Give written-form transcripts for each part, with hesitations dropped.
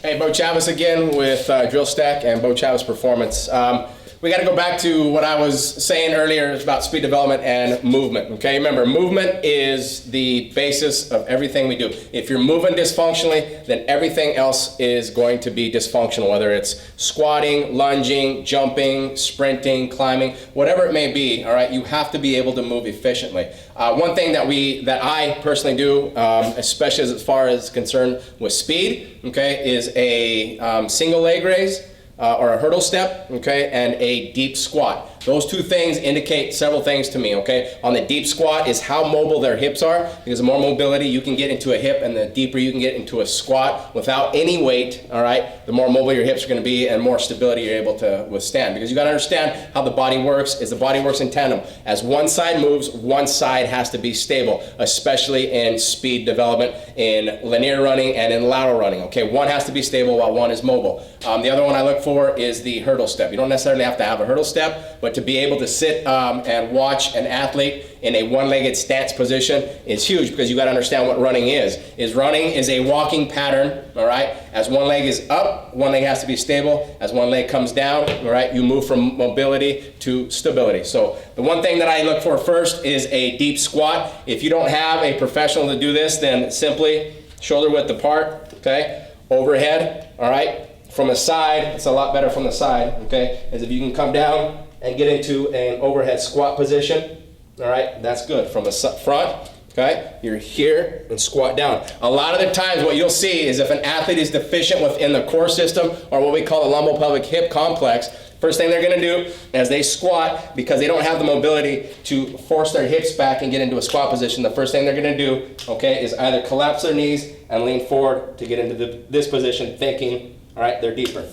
Hey, Beau Chavez again with Drillstack and Beau Chavez Performance. We got to go back to what I was saying earlier about speed development and movement. Okay, remember, movement is the basis of everything we do. If you're moving dysfunctionally, then everything else is going to be dysfunctional, whether it's squatting, lunging, jumping, sprinting, climbing, whatever it may be. All right, you have to be able to move efficiently. One thing that I personally do, especially as far as concerned with speed, okay, is a single leg raise. Or a hurdle step, okay, and a deep squat. Those two things indicate several things to me, okay? On the deep squat is how mobile their hips are, because the more mobility you can get into a hip and the deeper you can get into a squat without any weight, all right, the more mobile your hips are gonna be and more stability you're able to withstand. Because you gotta understand how the body works, is the body works in tandem. As one side moves, one side has to be stable, especially in speed development, in linear running and in lateral running, okay? One has to be stable while one is mobile. The other one I look for is the hurdle step. You don't necessarily have to have a hurdle step, but to be able to sit and watch an athlete in a one-legged stance position is huge, because you got to understand what running is. Running is a walking pattern, all right? As one leg is up, one leg has to be stable. As one leg comes down, all right, you move from mobility to stability. So the one thing that I look for first is a deep squat. If you don't have a professional to do this, then simply shoulder width apart, okay? Overhead, all right? From a side, it's a lot better from the side, okay? As if you can come down and get into an overhead squat position, all right? That's good. From the front, okay? You're here and squat down. A lot of the times what you'll see is if an athlete is deficient within the core system, or what we call the lumbopelvic hip complex, first thing they're gonna do as they squat, because they don't have the mobility to force their hips back and get into a squat position, the first thing they're gonna do, okay, is either collapse their knees and lean forward to get into this position, thinking, all right, they're deeper.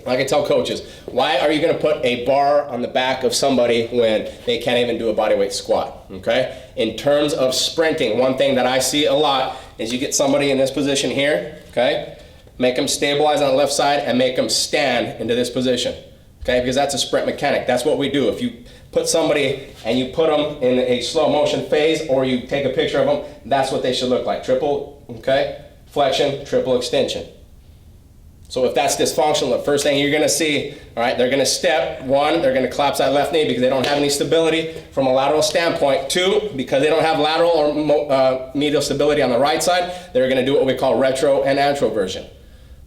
Like I tell coaches, why are you going to put a bar on the back of somebody when they can't even do a bodyweight squat, okay? In terms of sprinting, one thing that I see a lot is you get somebody in this position here, okay? Make them stabilize on the left side and make them stand into this position, okay? Because that's a sprint mechanic. That's what we do. If you put somebody and you put them in a slow motion phase, or you take a picture of them, that's what they should look like. Triple, okay? Flexion, triple extension. So if that's dysfunctional, the first thing you're gonna see, all right, they're gonna step. One, they're gonna collapse that left knee because they don't have any stability from a lateral standpoint. Two, because they don't have lateral or medial stability on the right side, they're gonna do what we call retro and antroversion.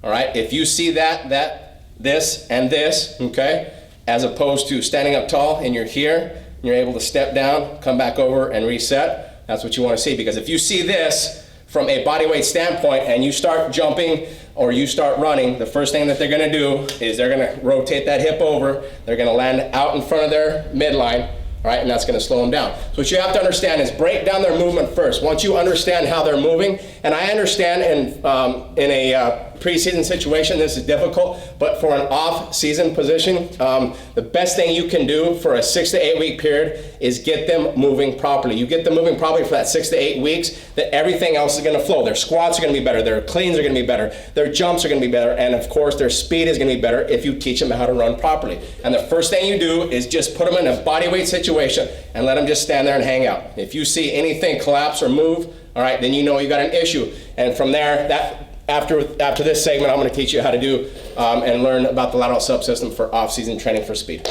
All right, if you see this and this, okay, as opposed to standing up tall and you're here, and you're able to step down, come back over and reset, that's what you wanna see. Because if you see this from a bodyweight standpoint and you start jumping or you start running, the first thing that they're gonna do is they're gonna rotate that hip over, they're gonna land out in front of their midline, all right, and that's gonna slow them down. So what you have to understand is break down their movement first. Once you understand how they're moving, and I understand in a preseason situation this is difficult, but for an off-season position, the best thing you can do for a 6 to 8 week period is get them moving properly. You get them moving properly for that 6 to 8 weeks, that everything else is gonna flow. Their squats are gonna be better, their cleans are gonna be better, their jumps are gonna be better, and of course their speed is gonna be better if you teach them how to run properly. And the first thing you do is just put them in a bodyweight situation and let them just stand there and hang out. If you see anything collapse or move, all right, then you know you got an issue. And from there, after this segment, I'm going to teach you how to do and learn about the lateral subsystem for off-season training for speed.